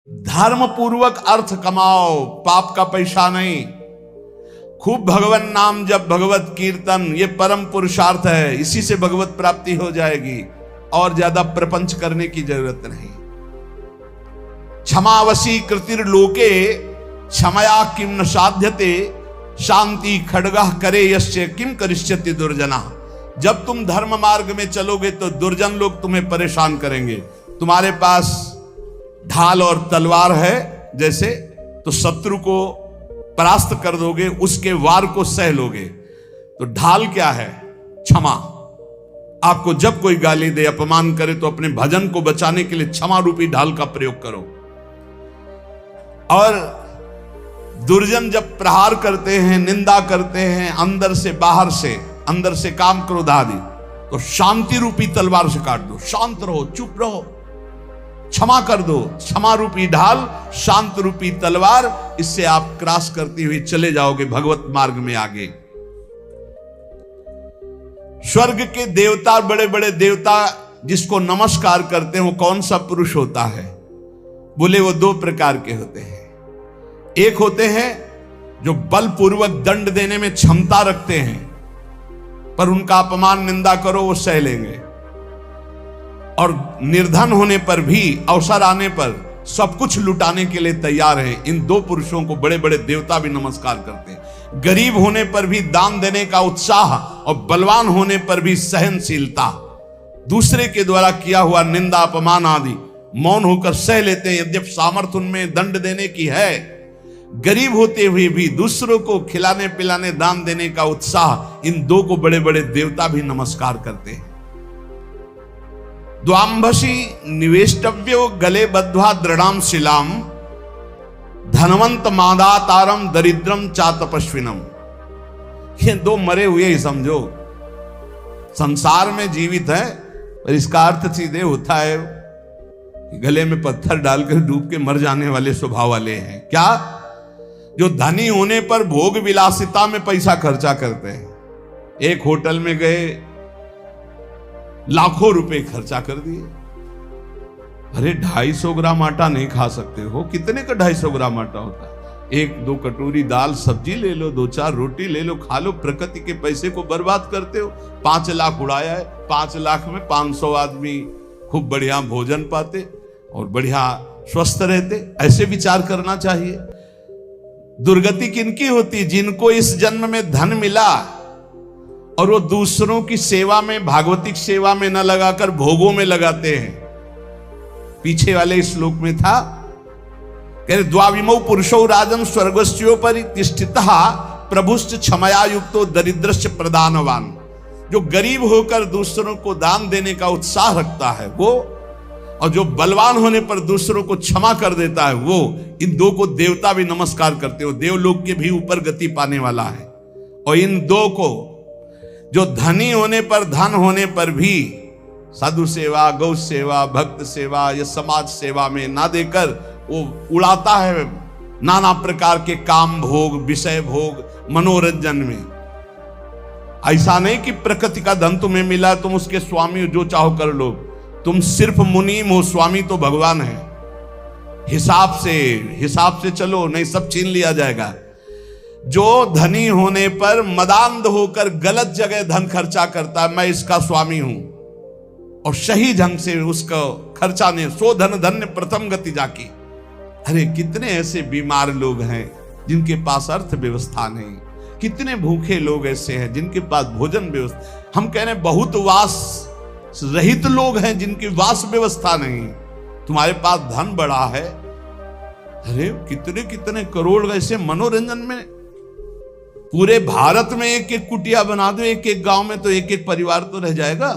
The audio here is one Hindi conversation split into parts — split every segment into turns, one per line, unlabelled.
धर्म पूर्वक अर्थ कमाओ, पाप का पैसा नहीं। खूब भगवान नाम जप, भगवत कीर्तन, ये परम पुरुषार्थ है, इसी से भगवत प्राप्ति हो जाएगी और ज्यादा प्रपंच करने की जरूरत नहीं। क्षमावशी कृतिर्लोके क्षमया किम न साध्यते, शांति खड्गः करे यस्य किम करिष्यति दुर्जना। जब तुम धर्म मार्ग में चलोगे तो दुर्जन लोग तुम्हें परेशान करेंगे। तुम्हारे पास ढाल और तलवार है जैसे, तो शत्रु को परास्त कर दोगे, उसके वार को सह लोगे। तो ढाल क्या है? क्षमा। आपको जब कोई गाली दे, अपमान करे, तो अपने भजन को बचाने के लिए क्षमा रूपी ढाल का प्रयोग करो। और दुर्जन जब प्रहार करते हैं, निंदा करते हैं, अंदर से बाहर से, अंदर से काम क्रोध आदि, तो शांति रूपी तलवार से काट दो। शांत रहो, चुप रहो, क्षमा कर दो। क्षमा रूपी ढाल, शांत रूपी तलवार, इससे आप क्रॉस करते हुए चले जाओगे भगवत मार्ग में आगे। स्वर्ग के देवता, बड़े बड़े देवता जिसको नमस्कार करते हैं, वो कौन सा पुरुष होता है? बोले वो दो प्रकार के होते हैं। एक होते हैं जो बलपूर्वक दंड देने में क्षमता रखते हैं, पर उनका अपमान निंदा करो वो सह लेंगे, और निर्धन होने पर भी, अवसर आने पर सब कुछ लुटाने के लिए तैयार हैं। इन दो पुरुषों को बड़े बड़े देवता भी नमस्कार करते हैं। गरीब होने पर भी दान देने का उत्साह, और बलवान होने पर भी सहनशीलता। दूसरे के द्वारा किया हुआ निंदा, अपमान आदि मौन होकर सह लेते हैं, यद्यप सामर्थ्य उनमें दंड देने की है। गरीब होते हुए भी दूसरों को खिलाने पिलाने, दान देने का उत्साह, इन दो को बड़े बड़े देवता भी नमस्कार करते हैं। द्वांभसी निवेष्टव्यो गले बद्ध्वा दृढ़ाम शिलाम, धनवंत मादातारम दरिद्रम चातपस्विनम। ये दो मरे हुए ही समझो, संसार में जीवित है, और इसका अर्थ सीधे होता है गले में पत्थर डालकर डूब के मर जाने वाले स्वभाव वाले हैं। क्या? जो धनी होने पर भोग विलासिता में पैसा खर्चा करते हैं। एक होटल में गए, लाखों रुपए खर्चा कर दिए। अरे 250 ग्राम आटा नहीं खा सकते हो? कितने का 250 ग्राम आटा होता है? एक दो कटोरी दाल सब्जी ले लो, 2-4 रोटी ले लो, खा लो। प्रकृति के पैसे को बर्बाद करते हो। 5 लाख उड़ाया है, 5 लाख में 500 आदमी खूब बढ़िया भोजन पाते और बढ़िया स्वस्थ रहते। ऐसे विचार करना चाहिए। दुर्गति किनकी होती? जिनको इस जन्म में धन मिला और वो दूसरों की सेवा में, भागवतिक सेवा में न लगाकर भोगों में लगाते हैं। पीछे वाले श्लोक में था, कह रहे द्वाविमौ पुरुषो राजन स्वर्गस्योपरि तिष्ठितः प्रभुश्च क्षमया युक्तो दरिद्रश्च प्रदानवान। जो गरीब होकर दूसरों को दान देने का उत्साह रखता है वो, और जो बलवान होने पर दूसरों को क्षमा कर देता है वो, इन दो को देवता भी नमस्कार करते हो। देवलोक के भी ऊपर गति पाने वाला है। और इन दो को, जो धनी होने पर, धन होने पर भी साधु सेवा, गौ सेवा, भक्त सेवा या समाज सेवा में ना देकर वो उड़ाता है नाना प्रकार के काम भोग, विषय भोग, मनोरंजन में। ऐसा नहीं कि प्रकृति का धन तुम्हें मिला, तुम उसके स्वामी हो, जो चाहो कर लो। तुम सिर्फ मुनीम हो, स्वामी तो भगवान है। हिसाब से चलो, नहीं सब छीन लिया जाएगा। जो धनी होने पर मदांध होकर गलत जगह धन खर्चा करता है, मैं इसका स्वामी हूं, और सही ढंग से उसका खर्चा ने, सो धन धन्य प्रथम गति जाकी। अरे कितने ऐसे बीमार लोग हैं जिनके पास अर्थ व्यवस्था नहीं। कितने भूखे लोग ऐसे हैं जिनके पास भोजन व्यवस्था, हम कह रहे हैं बहुत वास रहित लोग हैं जिनकी वास व्यवस्था नहीं। तुम्हारे पास धन बड़ा है, अरे कितने कितने करोड़ ऐसे मनोरंजन में। पूरे भारत में एक एक कुटिया बना दो, एक एक गांव में, तो एक एक परिवार तो रह जाएगा।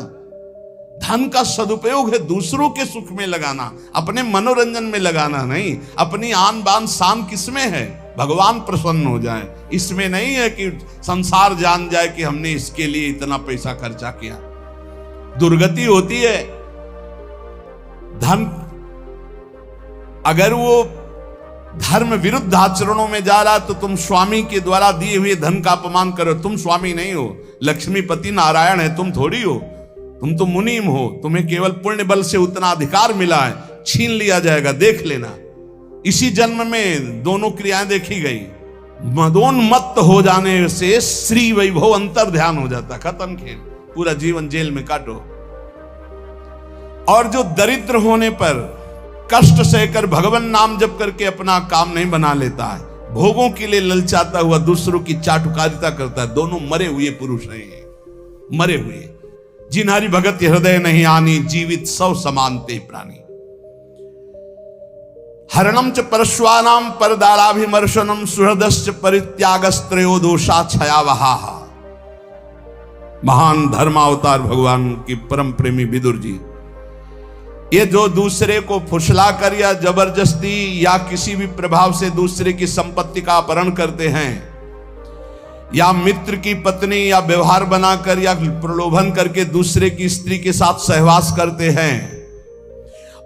धन का सदुपयोग है दूसरों के सुख में लगाना, अपने मनोरंजन में लगाना नहीं। अपनी आन बान शान किसमें है? भगवान प्रसन्न हो जाए, इसमें नहीं है कि संसार जान जाए कि हमने इसके लिए इतना पैसा खर्चा किया। दुर्गति होती है। धन, अगर वो धर्म विरुद्ध आचरणों में जा रहा, तो तुम स्वामी के द्वारा दिए हुए धन का अपमान करो। तुम स्वामी नहीं हो, लक्ष्मीपति नारायण है, तुम थोड़ी हो। तुम तो मुनीम हो, तुम्हें केवल पुण्य बल से उतना अधिकार मिला है, छीन लिया जाएगा, देख लेना। इसी जन्म में दोनों क्रियाएं देखी गई। मदोन्मत्त हो जाने से श्री वैभव अंतर ध्यान हो जाता, खत्म खेल, पूरा जीवन जेल में काटो। और जो दरिद्र होने पर कष्ट सहकर भगवान नाम जप करके अपना काम नहीं बना लेता है, भोगों के लिए ललचाता हुआ दूसरों की चाटुकारिता करता है, दोनों मरे हुए पुरुष हैं, मरे हुए। जिन्हारी भगत हृदय नहीं आनी, जीवित सौ समानते प्राणी। हरणम च परश्वानाम परदाराभिमर्शनम सुहृदश्च परित्यागस्त्रयो दोषा छयावहा। महान धर्मावतार भगवान की परम प्रेमी विदुर जी, ये जो दूसरे को फुसला कर या जबरदस्ती या किसी भी प्रभाव से दूसरे की संपत्ति का अपहरण करते हैं, या मित्र की पत्नी या व्यवहार बनाकर या प्रलोभन करके दूसरे की स्त्री के साथ सहवास करते हैं,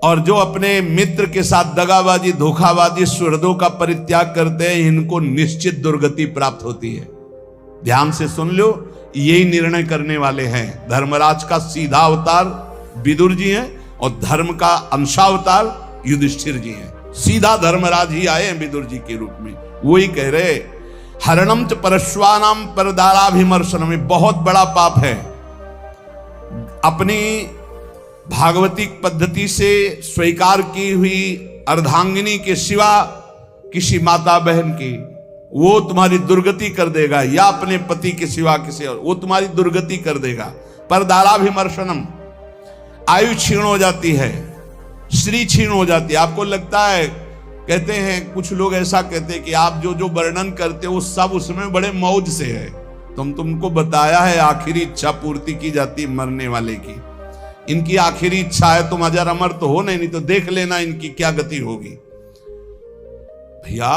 और जो अपने मित्र के साथ दगाबाजी धोखाबाजी सुहृदों का परित्याग करते हैं, इनको निश्चित दुर्गति प्राप्त होती है। ध्यान से सुन लो, यही निर्णय करने वाले हैं। धर्मराज का सीधा अवतार विदुर जी हैं और धर्म का अंशावतार युधिष्ठिर जी हैं। सीधा धर्मराज ही आए हैं विदुर जी के रूप में। वही कह रहे, हरणम च परश्वानाम परदाराभिमर्शनम, में बहुत बड़ा पाप है अपनी भागवतिक पद्धति से स्वीकार की हुई अर्धांगिनी के सिवा किसी माता बहन की, वो तुम्हारी दुर्गति कर देगा, या अपने पति के सिवा किसी और, वो तुम्हारी दुर्गति कर देगा। परदाराभिमर्शनम, आयु क्षीण हो जाती है, श्री क्षीण हो जाती है। आपको लगता है, कहते हैं कुछ लोग ऐसा कहते हैं कि आप जो जो वर्णन करते हो सब उसमें बड़े मौज से है। तुमको बताया है आखिरी इच्छा पूर्ति की जाती मरने वाले की। इनकी आखिरी इच्छा है तुम अजर अमर तो हो नहीं तो देख लेना इनकी क्या गति होगी। भैया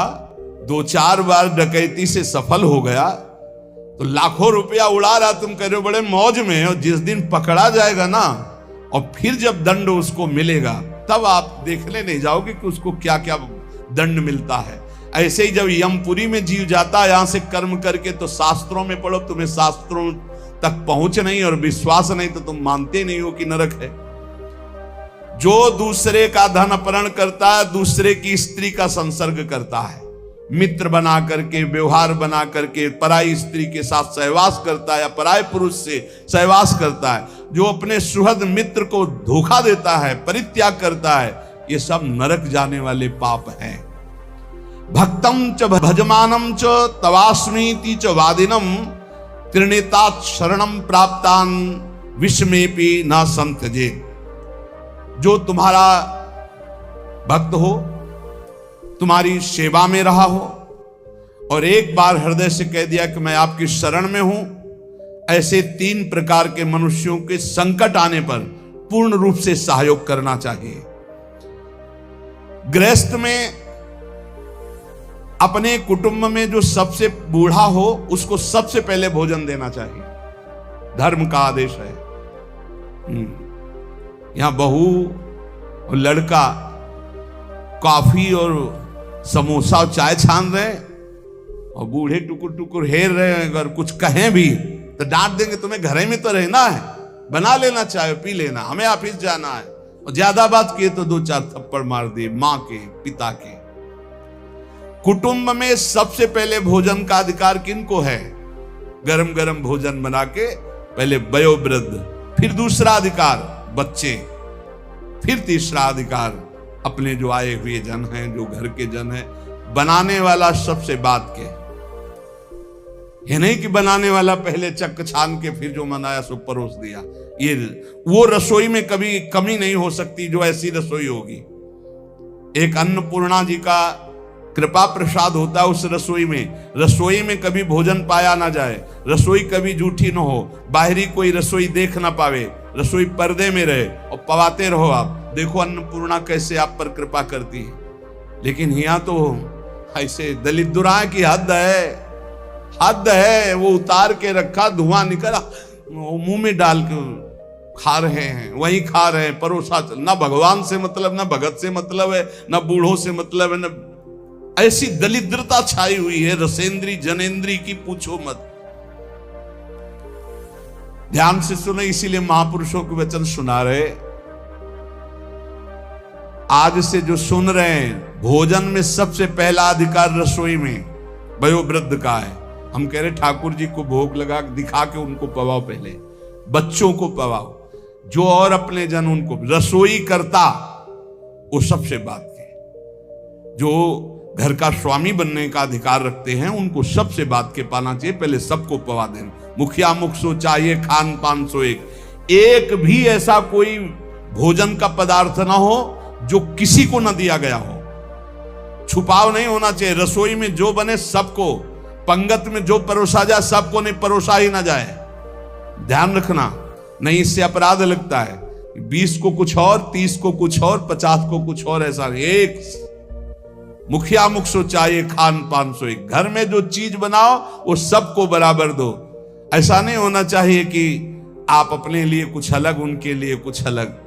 2-4 बार डकैती से सफल हो गया तो लाखों रुपया उड़ा रहा, तुम कह रहे हो बड़े मौज में। और जिस दिन पकड़ा जाएगा ना, और फिर जब दंड उसको मिलेगा, तब आप देखने नहीं जाओगे कि उसको क्या क्या दंड मिलता है। ऐसे ही जब यमपुरी में जीव जाता है यहां से कर्म करके, तो शास्त्रों में पढ़ो, तुम्हें शास्त्रों तक पहुंच नहीं और विश्वास नहीं तो तुम मानते नहीं हो कि नरक है। जो दूसरे का धन अपहरण करता है, दूसरे की स्त्री का संसर्ग करता है, मित्र बना करके व्यवहार बना करके पराई स्त्री के साथ सहवास करता है या पराय पुरुष से सहवास करता है, जो अपने सुहृद मित्र को धोखा देता है, परित्याग करता है, ये सब नरक जाने वाले पाप हैं। भक्तम च भजमानम च तवास्मीति च वादिनम त्रिनेतात शरणम प्राप्तान विस्मेपि न संत्यजे। जो तुम्हारा भक्त हो, तुम्हारी सेवा में रहा हो और एक बार हृदय से कह दिया कि मैं आपकी शरण में हूं, ऐसे 3 प्रकार के मनुष्यों के संकट आने पर पूर्ण रूप से सहयोग करना चाहिए। गृहस्थ में अपने कुटुंब में जो सबसे बूढ़ा हो उसको सबसे पहले भोजन देना चाहिए, धर्म का आदेश है। यहां बहू और लड़का कॉफी और समोसा और चाय छान रहे और बूढ़े टुकुर टुकुर हेर रहे हैं। अगर कुछ कहें भी तो डांट देंगे, तुम्हें घर में तो रहना है, बना लेना चाय पी लेना, हमें ऑफिस जाना है। और ज्यादा बात किए तो 2-4 थप्पड़ मार दिए मां के पिता के। कुटुंब में सबसे पहले भोजन का अधिकार किनको है? गरम गरम भोजन बना के पहले वयोवृद्ध, फिर दूसरा अधिकार बच्चे, फिर तीसरा अधिकार अपने जो आए हुए जन हैं, जो घर के जन हैं। बनाने वाला सबसे बात के, ये नहीं कि बनाने वाला पहले चक छान के फिर जो मनाया सो परोस दिया। ये वो रसोई में कभी कमी नहीं हो सकती जो ऐसी रसोई होगी। एक अन्नपूर्णा जी का कृपा प्रसाद होता है उस रसोई में। रसोई में कभी भोजन पाया ना जाए, रसोई कभी जूठी ना हो, बाहरी कोई रसोई देख ना पावे, रसोई पर्दे में रहे और पवाते रहो। आप देखो अन्नपूर्णा कैसे आप पर कृपा करती है। लेकिन यहाँ तो ऐसे दलित दुराए की हद है, हद है। वो उतार के रखा, धुआं निकला, मुंह में डाल के खा रहे हैं, वही खा रहे हैं, परोसा। ना भगवान से मतलब, ना भगत से मतलब है, ना बूढ़ों से मतलब है, ना। ऐसी दलिद्रता छाई हुई है रसेंद्री जनेंद्री की, पूछो मत। ध्यान से सुने, इसीलिए महापुरुषों के वचन सुना रहे। आज से जो सुन रहे हैं, भोजन में सबसे पहला अधिकार रसोई में वयोवृद्ध का है। हम कह रहे ठाकुर जी को भोग लगा दिखा के उनको पवाओ, पहले बच्चों को पवाओ, जो और अपने जन उनको। रसोई करता वो सबसे बात के, जो घर का स्वामी बनने का अधिकार रखते हैं उनको सबसे बात के पाना चाहिए, पहले सबको पवा देना। मुखिया मुख सो चाहिए, खान पान सो एक भी ऐसा कोई भोजन का पदार्थ ना हो जो किसी को न दिया गया हो। छुपाव नहीं होना चाहिए। रसोई में जो बने सबको, पंगत में जो परोसा जाए सबको, नहीं परोसा ही ना जाए। ध्यान रखना, नहीं इससे अपराध लगता है। 20 को कुछ और, 30 को कुछ और, 50 को कुछ और, ऐसा नहीं। एक मुखिया मुख सो चाहिए, खान पान सो एक। घर में जो चीज बनाओ वो सबको बराबर दो। ऐसा नहीं होना चाहिए कि आप अपने लिए कुछ अलग, उनके लिए कुछ अलग।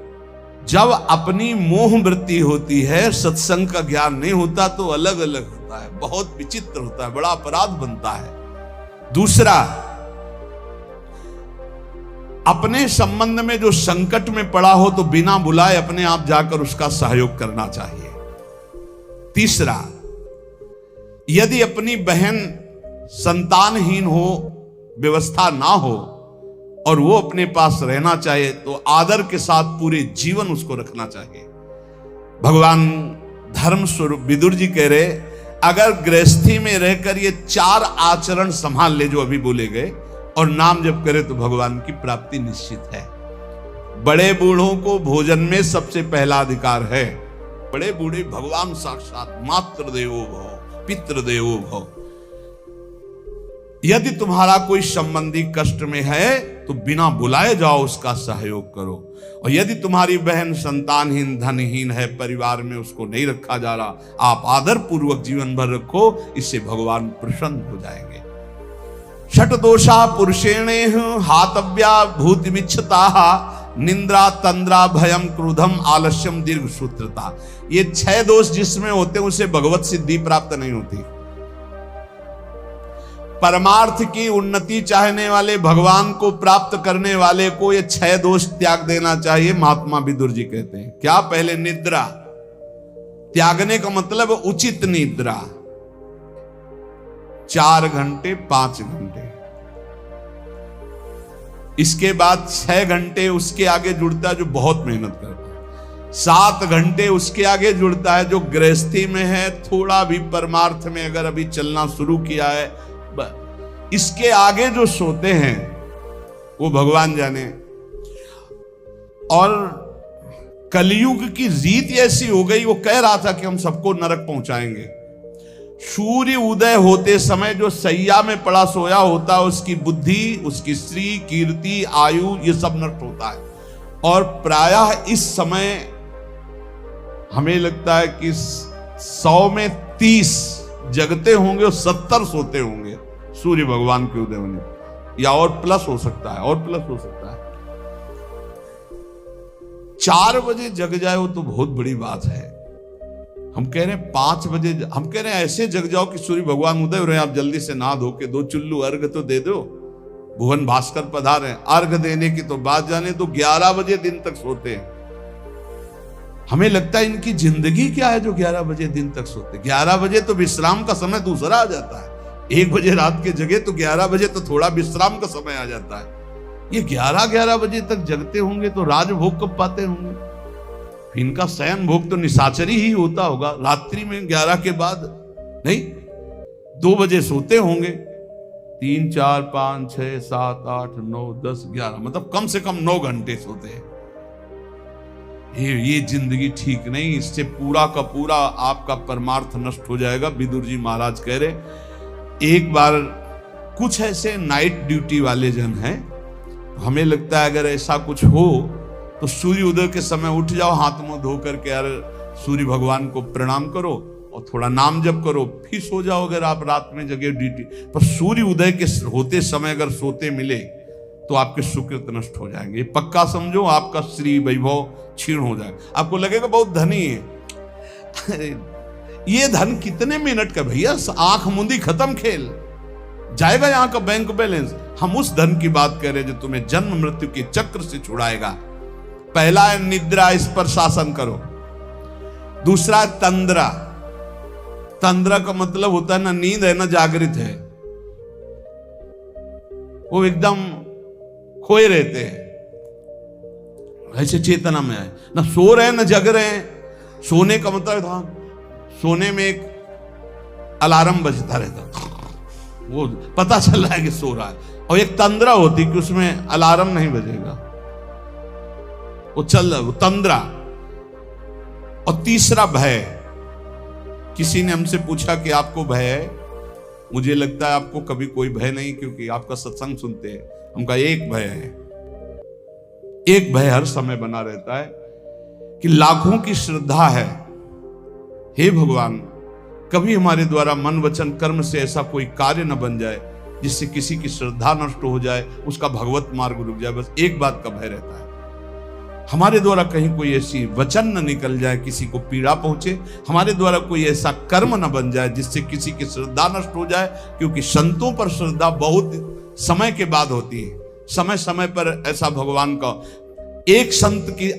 जब अपनी मोह वृत्ति होती है, सत्संग का ज्ञान नहीं होता तो अलग अलग होता है, बहुत विचित्र होता है, बड़ा अपराध बनता है। दूसरा, अपने संबंध में जो संकट में पड़ा हो तो बिना बुलाए अपने आप जाकर उसका सहयोग करना चाहिए। तीसरा, यदि अपनी बहन संतानहीन हो, व्यवस्था ना हो और वो अपने पास रहना चाहे तो आदर के साथ पूरे जीवन उसको रखना चाहिए। भगवान धर्म स्वरूप विदुर जी कह रहे, अगर गृहस्थी में रहकर ये 4 आचरण संभाल ले जो अभी बोले गए और नाम जप करे तो भगवान की प्राप्ति निश्चित है। बड़े बूढ़ों को भोजन में सबसे पहला अधिकार है। बड़े बूढ़े भगवान साक्षात, मातृ देवो भव, पितृ देवो भव। यदि तुम्हारा कोई संबंधी कष्ट में है तो बिना बुलाए जाओ उसका सहयोग करो। और यदि तुम्हारी बहन संतानहीन, धनहीन है, परिवार में उसको नहीं रखा जा रहा, आप आदर पूर्वक जीवन भर रखो, इससे भगवान प्रसन्न हो जाएंगे। षट दोषा पुरुषेणे हातव्या भूति विच्छता, निंद्रा तंद्रा भयम क्रोधम आलस्यम दीर्घ सूत्रता। ये 6 दोष जिसमें होते हैं उसे भगवत सिद्धि प्राप्त नहीं होती। परमार्थ की उन्नति चाहने वाले, भगवान को प्राप्त करने वाले को ये 6 दोष त्याग देना चाहिए। महात्मा विदुर जी कहते हैं क्या? पहले निद्रा त्यागने का मतलब उचित निद्रा, 4 घंटे 5 घंटे। इसके बाद 6 घंटे उसके आगे जुड़ता है जो बहुत मेहनत करता है। 7 घंटे उसके आगे जुड़ता है जो गृहस्थी में है, थोड़ा भी परमार्थ में अगर अभी चलना शुरू किया है। इसके आगे जो सोते हैं वो भगवान जाने। और कलयुग की रीत ऐसी हो गई, वो कह रहा था कि हम सबको नरक पहुंचाएंगे। सूर्य उदय होते समय जो सैया में पड़ा सोया होता है, उसकी बुद्धि, उसकी श्री कीर्ति, आयु, ये सब नष्ट होता है। और प्रायः इस समय हमें लगता है कि 100 में 30 जगते होंगे और 70 सोते होंगे सूर्य भगवान के उदय होने, या और प्लस हो सकता है, और प्लस हो सकता है। 4 बजे जग जाए वो तो बहुत बड़ी बात है। हम कह रहे हैं 5 बजे, हम कह रहे हैं ऐसे जग जाओ कि सूर्य भगवान उदय हो रहे हैं, आप जल्दी से नहा धो के 2 चुल्लू अर्घ तो दे दो। भुवन भास्कर पधारे, अर्घ देने की तो बात जाने तो 11 बजे दिन तक सोते हैं। हमें लगता है इनकी जिंदगी क्या है जो 11 बजे दिन तक सोते। 11 बजे तो विश्राम का समय दूसरा आ जाता है। 1 बजे रात के जगे तो 11 बजे तो थोड़ा विश्राम का समय आ जाता है। ये 11 बजे तक जगते होंगे तो राजभोग कब पाते होंगे? इनका शयन भोग तो निशाचरी ही होता होगा। रात्रि में 11 के बाद नहीं, 2 बजे सोते होंगे। 3, 4, 5, 6, 7, 8, 9, 10, 11, मतलब कम से कम 9 घंटे सोते हैं। ये जिंदगी ठीक नहीं। इससे पूरा का पूरा आपका परमार्थ नष्ट हो जाएगा। विदुर जी महाराज कह रहे, एक बार कुछ ऐसे नाइट ड्यूटी वाले जन हैं, हमें लगता है अगर ऐसा कुछ हो तो सूर्य उदय के समय उठ जाओ, हाथ मुंह धो करके यार सूर्य भगवान को प्रणाम करो और थोड़ा नाम जप करो, फिर सो जाओ। अगर आप रात में जगह ड्यूटी पर सूर्य उदय के होते समय अगर सोते मिले तो आपके सुकृत नष्ट हो जाएंगे। पक्का समझो, आपका श्री वैभव क्षीण हो जाएगा। आपको लगेगा बहुत धनी है। ये धन कितने मिनट का भैया, आंख मुंदी खत्म खेल जाएगा यहाँ का बैंक बैलेंस। हम उस धन की बात कर रहे हैं जो तुम्हें जन्म मृत्यु के चक्र से छुड़ाएगा। पहला है निद्रा, इस पर शासन करो। दूसरा तंद्रा। तंद्रा का मतलब होता है ना नींद है ना जागृत है, वो एकदम खोए रहते हैं, ऐसे चेतना में आए, ना सो रहे हैं ना जग रहे हैं। सोने का मतलब था सोने में एक अलार्म बजता रहता, वो पता चल रहा है कि सो रहा है। और एक तंद्रा होती कि उसमें अलार्म नहीं बजेगा, वो चल रहा, वो तंद्रा। और तीसरा भय। किसी ने हमसे पूछा कि आपको भय है? मुझे लगता है आपको कभी कोई भय नहीं, क्योंकि आपका सत्संग सुनते हैं। उनका एक भय है, एक भय हर समय बना रहता है कि लाखों की श्रद्धा है, हे भगवान कभी हमारे द्वारा मन वचन कर्म से ऐसा कोई कार्य न बन जाए जिससे किसी की श्रद्धा नष्ट हो जाए, उसका भगवत मार्ग रुक जाए। बस एक बात का भय रहता है, हमारे द्वारा कहीं कोई ऐसी वचन न निकल जाए किसी को पीड़ा पहुंचे, हमारे द्वारा कोई ऐसा कर्म न बन जाए जिससे किसी की श्रद्धा नष्ट हो जाए। क्योंकि संतों पर श्रद्धा बहुत समय के बाद होती है। समय समय पर ऐसा भगवान का एक संत की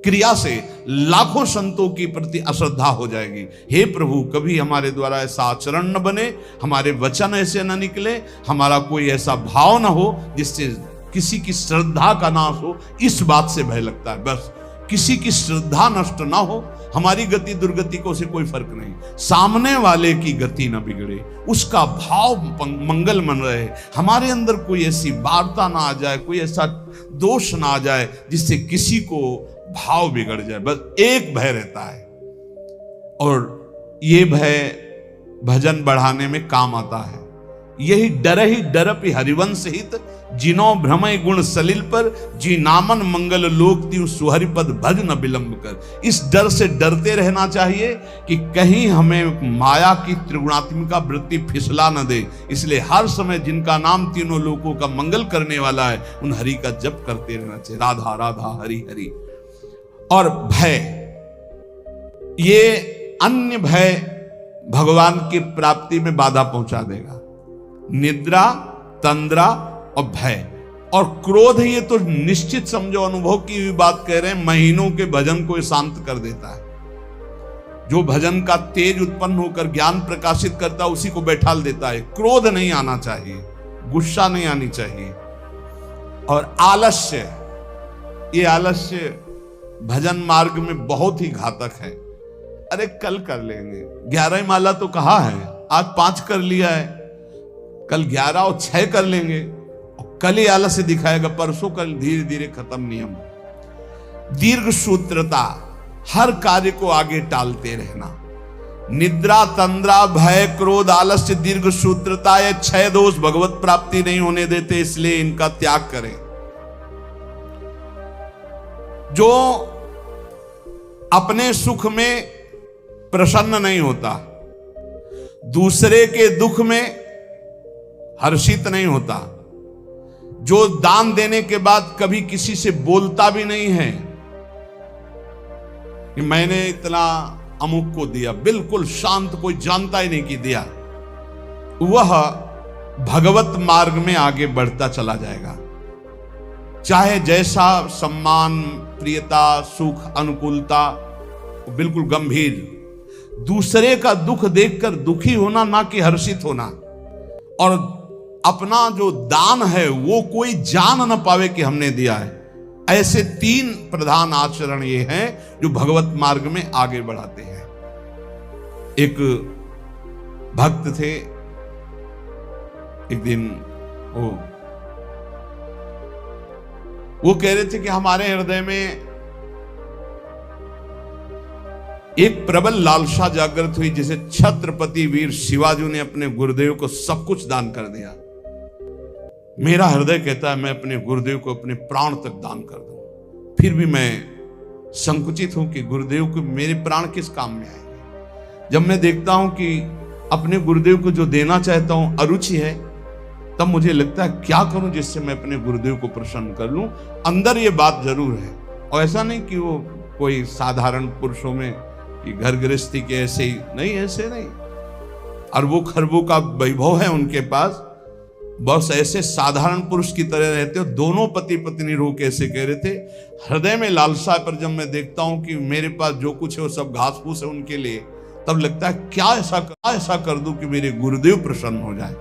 क्रिया से लाखों संतों की प्रति अश्रद्धा हो जाएगी। हे प्रभु कभी हमारे द्वारा ऐसा आचरण न बने, हमारे वचन ऐसे न निकले, हमारा कोई ऐसा भाव न हो जिससे किसी की श्रद्धा का नाश हो। इस बात से भय लगता है, बस किसी की श्रद्धा नष्ट ना हो, हमारी गति दुर्गति को उसे कोई फर्क नहीं, सामने वाले की गति न बिगड़े, उसका भाव मंगल मन रहे, हमारे अंदर कोई ऐसी वार्ता ना आ जाए, कोई ऐसा दोष ना आ जाए जिससे किसी को भाव बिगड़ जाए। बस एक भय रहता है, और ये भय भजन बढ़ाने में काम आता है। यही डरपि हरिवंश हित, जिनो भ्रमय गुण सलिल पर, जी नामन मंगल लोक त्यू सुहरिपद भज न विलंब कर। इस डर से डरते रहना चाहिए कि कहीं हमें माया की त्रिगुणात्मिका वृत्ति फिसला न दे। इसलिए हर समय जिनका नाम तीनों लोकों का मंगल करने वाला है, उन हरि का जप करते रहना चाहिए, राधा राधा हरि हरि। और भय, ये अन्य भय भगवान की प्राप्ति में बाधा पहुंचा देगा। निद्रा, तंद्रा और भय और क्रोध, ये तो निश्चित समझो, अनुभव की भी बात कह रहे हैं, महीनों के भजन को शांत कर देता है। जो भजन का तेज उत्पन्न होकर ज्ञान प्रकाशित करता है उसी को बैठाल देता है। क्रोध नहीं आना चाहिए, गुस्सा नहीं आनी चाहिए। और आलस्य, ये आलस्य भजन मार्ग में बहुत ही घातक है। अरे कल कर लेंगे, 11 माला तो कहा है, आज 5 कर लिया है, कल 11 और 6 कर लेंगे, और कल ही आलस्य दिखाएगा, परसों कल धीरे धीरे खत्म नियम। दीर्घ सूत्रता, हर कार्य को आगे टालते रहना। निद्रा, तंद्रा, भय, क्रोध, आलस्य, दीर्घ सूत्रता, ये 6 दोष भगवत प्राप्ति नहीं होने देते, इसलिए इनका त्याग करें। जो अपने सुख में प्रसन्न नहीं होता, दूसरे के दुख में हर्षित नहीं होता, जो दान देने के बाद कभी किसी से बोलता भी नहीं है कि मैंने इतना अमुक को दिया, बिल्कुल शांत, कोई जानता ही नहीं कि दिया, वह भगवत मार्ग में आगे बढ़ता चला जाएगा। चाहे जैसा सम्मान, प्रियता, सुख, अनुकूलता, बिल्कुल गंभीर। दूसरे का दुख देखकर दुखी होना, ना कि हर्षित होना। और अपना जो दान है वो कोई जान न पावे कि हमने दिया है। ऐसे 3 प्रधान आचरण ये हैं जो भगवत मार्ग में आगे बढ़ाते हैं। एक भक्त थे, एक दिन वो कह रहे थे कि हमारे हृदय में एक प्रबल लालसा जागृत हुई, जिसे छत्रपति वीर शिवाजी ने अपने गुरुदेव को सब कुछ दान कर दिया। मेरा हृदय कहता है मैं अपने गुरुदेव को अपने प्राण तक दान कर दूं, फिर भी मैं संकुचित हूं कि गुरुदेव को मेरे प्राण किस काम में आएंगे। जब मैं देखता हूं कि अपने गुरुदेव को जो देना चाहता हूं अरुचि है, तब मुझे लगता है क्या करूं जिससे मैं अपने गुरुदेव को प्रसन्न कर लूं। अंदर ये बात जरूर है, और ऐसा नहीं कि वो कोई साधारण पुरुषों में कि घर गृहस्थी के ऐसे ही नहीं, ऐसे नहीं, अरबों खरबों का वैभव है उनके पास, बस ऐसे साधारण पुरुष की तरह रहते हो। दोनों पति पत्नी रो के ऐसे कह रहे थे, हृदय में लालसा, पर जब मैं देखता हूं कि मेरे पास जो कुछ है वो सब घास फूस है उनके लिए, तब लगता है क्या ऐसा कर दूं कि मेरे गुरुदेव प्रसन्न हो जाए।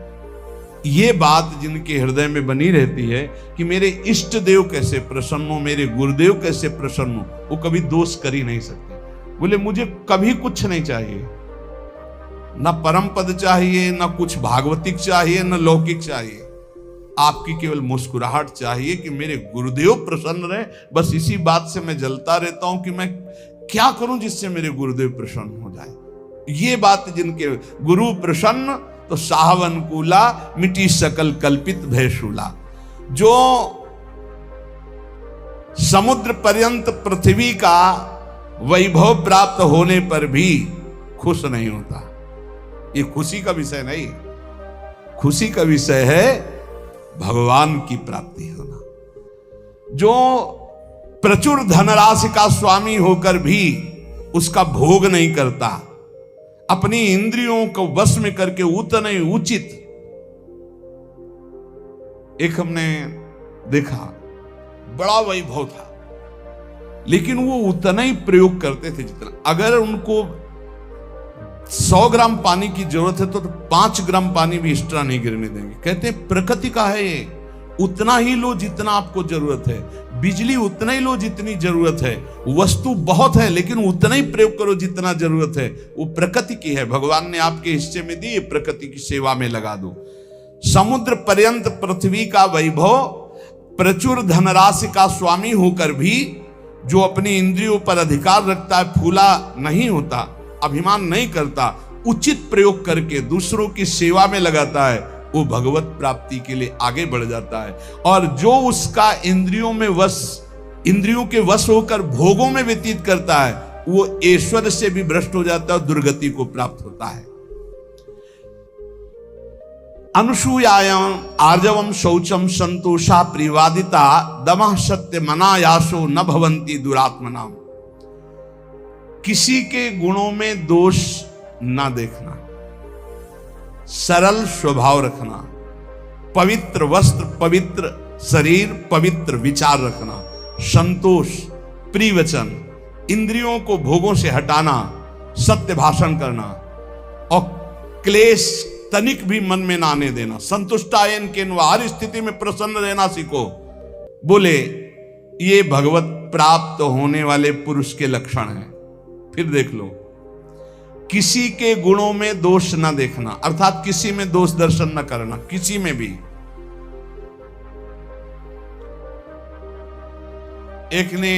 ये बात जिनके हृदय में बनी रहती है कि मेरे इष्ट देव कैसे प्रसन्न हो, मेरे गुरुदेव कैसे प्रसन्न हो, वो कभी दोष कर ही नहीं सकते। बोले मुझे कभी कुछ नहीं चाहिए, ना परम पद चाहिए, ना कुछ भागवतिक चाहिए, ना लौकिक चाहिए, आपकी केवल मुस्कुराहट चाहिए कि मेरे गुरुदेव प्रसन्न रहे। बस इसी बात से मैं जलता रहता हूं कि मैं क्या करूं जिससे मेरे गुरुदेव प्रसन्न हो जाए। ये बात जिनके गुरु प्रसन्न तो साहवन कूला, मिटी सकल कल्पित भयशूला। जो समुद्र पर्यंत पृथ्वी का वैभव प्राप्त होने पर भी खुश नहीं होता, ये खुशी का विषय नहीं। खुशी का विषय है भगवान की प्राप्ति होना। जो प्रचुर धनराशि का स्वामी होकर भी उसका भोग नहीं करता, अपनी इंद्रियों को वश में करके उतना ही उचित। एक हमने देखा, बड़ा वैभव था, लेकिन वो उतना ही प्रयोग करते थे जितना, अगर उनको 100 ग्राम पानी की जरूरत है तो 5 ग्राम पानी भी एक्स्ट्रा नहीं गिरने देंगे। कहते हैं प्रकृति का है ये, उतना ही लो जितना आपको जरूरत है, बिजली उतना ही लो जितनी जरूरत है, वस्तु बहुत है लेकिन उतना ही प्रयोग करो जितना जरूरत है। वो प्रकृति की है, भगवान ने आपके हिस्से में दी, प्रकृति की सेवा में लगा दो। समुद्र पर्यंत पृथ्वी का वैभव, प्रचुर धनराशि का स्वामी होकर भी जो अपनी इंद्रियों पर अधिकार रखता है, फूला नहीं होता, अभिमान नहीं करता, उचित प्रयोग करके दूसरों की सेवा में लगाता है, वो भगवत प्राप्ति के लिए आगे बढ़ जाता है। और जो उसका इंद्रियों के वश होकर भोगों में व्यतीत करता है, वो ईश्वर से भी भ्रष्ट हो जाता है और दुर्गति को प्राप्त होता है। अनुसूयायाम आर्जवम शौचम संतोषा प्रिवादिता दमः सत्य मनायासो न भवंती दुरात्मनाम। किसी के गुणों में दोष ना देखना, सरल स्वभाव रखना, पवित्र वस्त्र, पवित्र शरीर, पवित्र विचार रखना, संतोष, प्रिय वचन, इंद्रियों को भोगों से हटाना, सत्य भाषण करना और क्लेश तनिक भी मन में ना आने देना। संतुष्टायन के हर स्थिति में प्रसन्न रहना सीखो। बोले ये भगवत प्राप्त होने वाले पुरुष के लक्षण हैं। फिर देख लो, किसी के गुणों में दोष न देखना, अर्थात किसी में दोष दर्शन न करना, किसी में भी। एक ने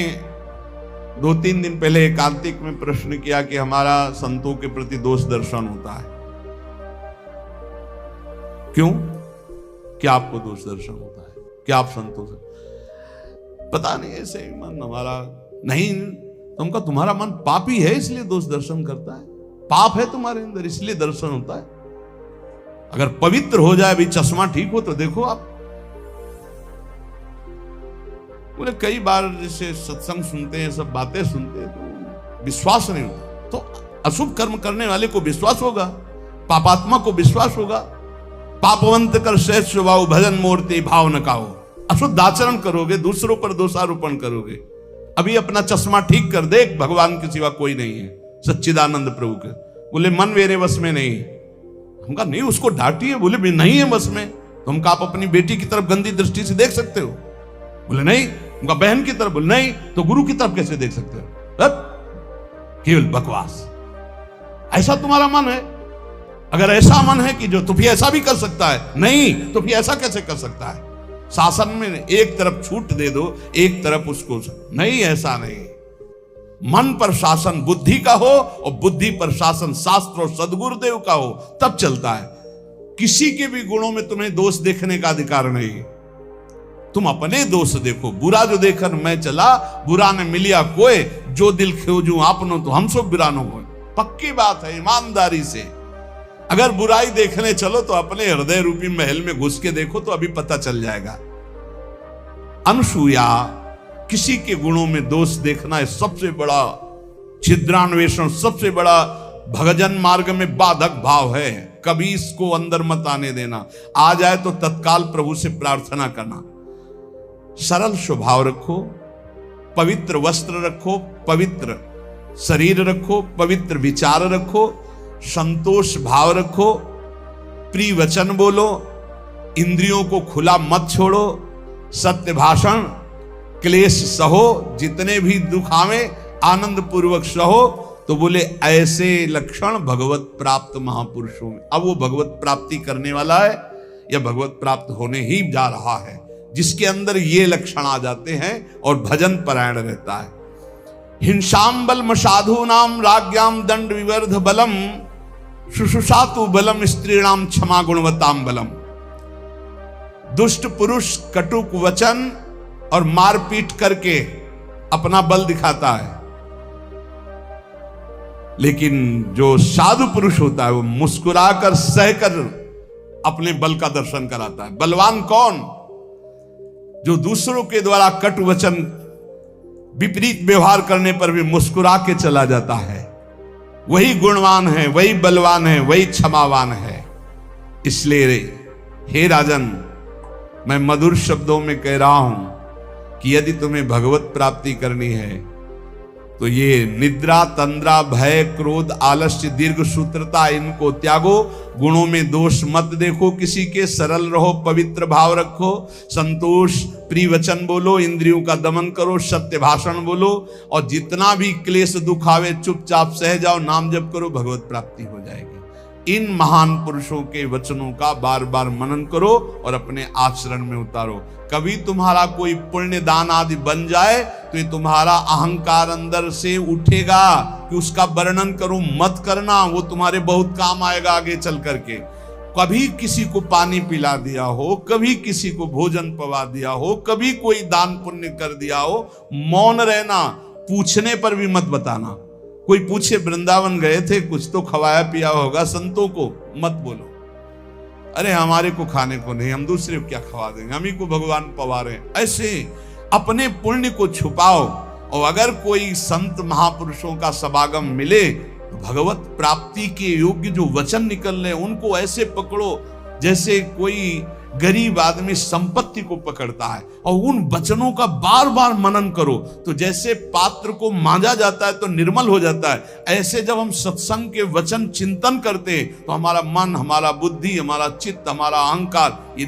2-3 दिन पहले एकांतिक में प्रश्न किया कि हमारा संतों के प्रति दोष दर्शन होता है, क्यों? क्या आपको दोष दर्शन होता है? क्या आप संतों से? पता नहीं, ऐसे ही मन हमारा नहीं। तुमका तुम्हारा मन पापी है इसलिए दोष दर्शन करता है, पाप है तुम्हारे अंदर इसलिए दर्शन होता है। अगर पवित्र हो जाए, भी चश्मा ठीक हो तो देखो आप। बोले कई बार जैसे सत्संग सुनते हैं, सब बातें सुनते हैं तो विश्वास नहीं होता। तो अशुभ कर्म करने वाले को विश्वास होगा, पापात्मा को विश्वास होगा। पापवंत कर श्रेष्ठ स्वभाव, भजन मूर्ति भाव न काओ। अशुद्ध आचरण करोगे, दूसरों पर दोषारोपण करोगे। अभी अपना चश्मा ठीक कर देख, भगवान के सिवा कोई नहीं है, सच्चिदानंद प्रभु के। बोले मन मेरे वश में नहीं। हमका नहीं, उसको डांटिए। बोले नहीं है वश में, तो हमका आप अपनी बेटी की तरफ गंदी दृष्टि से देख सकते हो? बोले नहीं। उनका बहन की तरफ? बोले नहीं। तो गुरु की तरफ कैसे देख सकते हो? केवल बकवास। ऐसा तुम्हारा मन है? अगर ऐसा मन है कि जो तो फिर ऐसा भी कर सकता है, नहीं तो फिर ऐसा कैसे कर सकता है? शासन में एक तरफ छूट दे दो, एक तरफ उसको नहीं, ऐसा नहीं। मन पर शासन बुद्धि का हो और बुद्धि पर शासन शास्त्र और सदगुरुदेव का हो, तब चलता है। किसी के भी गुणों में तुम्हें दोष देखने का अधिकार नहीं। तुम अपने दोष देखो। बुरा जो देखकर मैं चला, बुरा ने मिलिया कोई, जो दिल खोजूं आपनो तो हम सब बिरानो हो। पक्की बात है, ईमानदारी से। अगर बुराई देखने चलो तो अपने हृदय रूपी महल में घुस के देखो तो अभी पता चल जाएगा। अनुसूया, किसी के गुणों में दोष देखना है सबसे बड़ा छिद्रान्वेषण, सबसे बड़ा भगजन मार्ग में बाधक भाव है। कभी इसको अंदर मत आने देना। आ जाए तो तत्काल प्रभु से प्रार्थना करना। सरल स्वभाव रखो, पवित्र वस्त्र रखो, पवित्र शरीर रखो, पवित्र विचार रखो, संतोष भाव रखो, प्रिय वचन बोलो, इंद्रियों को खुला मत छोड़ो, सत्य भाषण, क्लेश सहो, जितने भी दुख आवे आनंद पूर्वक सहो। तो बोले ऐसे लक्षण भगवत प्राप्त महापुरुषों में। अब वो भगवत प्राप्ति करने वाला है या भगवत प्राप्त होने ही जा रहा है, जिसके अंदर ये लक्षण आ जाते हैं और भजन परायण रहता है। हिंसाम बलम साधु नाम राज्ञाम दंड विवर्ध बलम शुशुषातु बलम स्त्रीणाम क्षमा गुणवताम बलम। दुष्ट पुरुष कटुक वचन और मारपीट करके अपना बल दिखाता है, लेकिन जो साधु पुरुष होता है वो मुस्कुराकर सहकर अपने बल का दर्शन कराता है। बलवान कौन? जो दूसरों के द्वारा कटु वचन विपरीत व्यवहार करने पर भी मुस्कुरा के चला जाता है, वही गुणवान है, वही बलवान है, वही क्षमावान है। इसलिए हे राजन, मैं मधुर शब्दों में कह रहा हूं कि यदि तुम्हें भगवत प्राप्ति करनी है तो ये निद्रा, तंद्रा, भय, क्रोध, आलस्य, दीर्घ सूत्रता, इनको त्यागो। गुणों में दोष मत देखो किसी के, सरल रहो, पवित्र भाव रखो, संतोष, प्रिय वचन बोलो, इंद्रियों का दमन करो, सत्य भाषण बोलो, और जितना भी क्लेश दुख आवे चुपचाप सह जाओ, नाम जप करो, भगवत प्राप्ति हो जाएगी। इन महान पुरुषों के वचनों का बार बार मनन करो और अपने आचरण में उतारो। कभी तुम्हारा कोई पुण्य दान आदि बन जाए तो ये तुम्हारा अहंकार अंदर से उठेगा कि उसका वर्णन करूं, मत करना, वो तुम्हारे बहुत काम आएगा आगे चल करके। कभी किसी को पानी पिला दिया हो, कभी किसी को भोजन पवा दिया हो, कभी कोई दान पुण्य कर दिया हो, मौन रहना, पूछने पर भी मत बताना। कोई पूछे वृंदावन गए थे, कुछ तो खवाया पिया होगा संतों को, मत बोलो अरे हमारे को खाने को नहीं, हम दूसरे को क्या खवा देंगे, हम ही को भगवान पवा रहे हैं। ऐसे अपने पुण्य को छुपाओ। और अगर कोई संत महापुरुषों का समागम मिले तो भगवत प्राप्ति के योग्य जो वचन निकल रहे उनको ऐसे पकड़ो जैसे कोई गरीब आदमी संपत्ति को पकड़ता है, और उन वचनों का बार बार मनन करो। तो जैसे पात्र को मांजा जाता है तो निर्मल हो जाता है, ऐसे जब हम सत्संग के वचन चिंतन करते हैं तो हमारा मन, हमारा बुद्धि, हमारा चित्त, हमारा अहंकार ये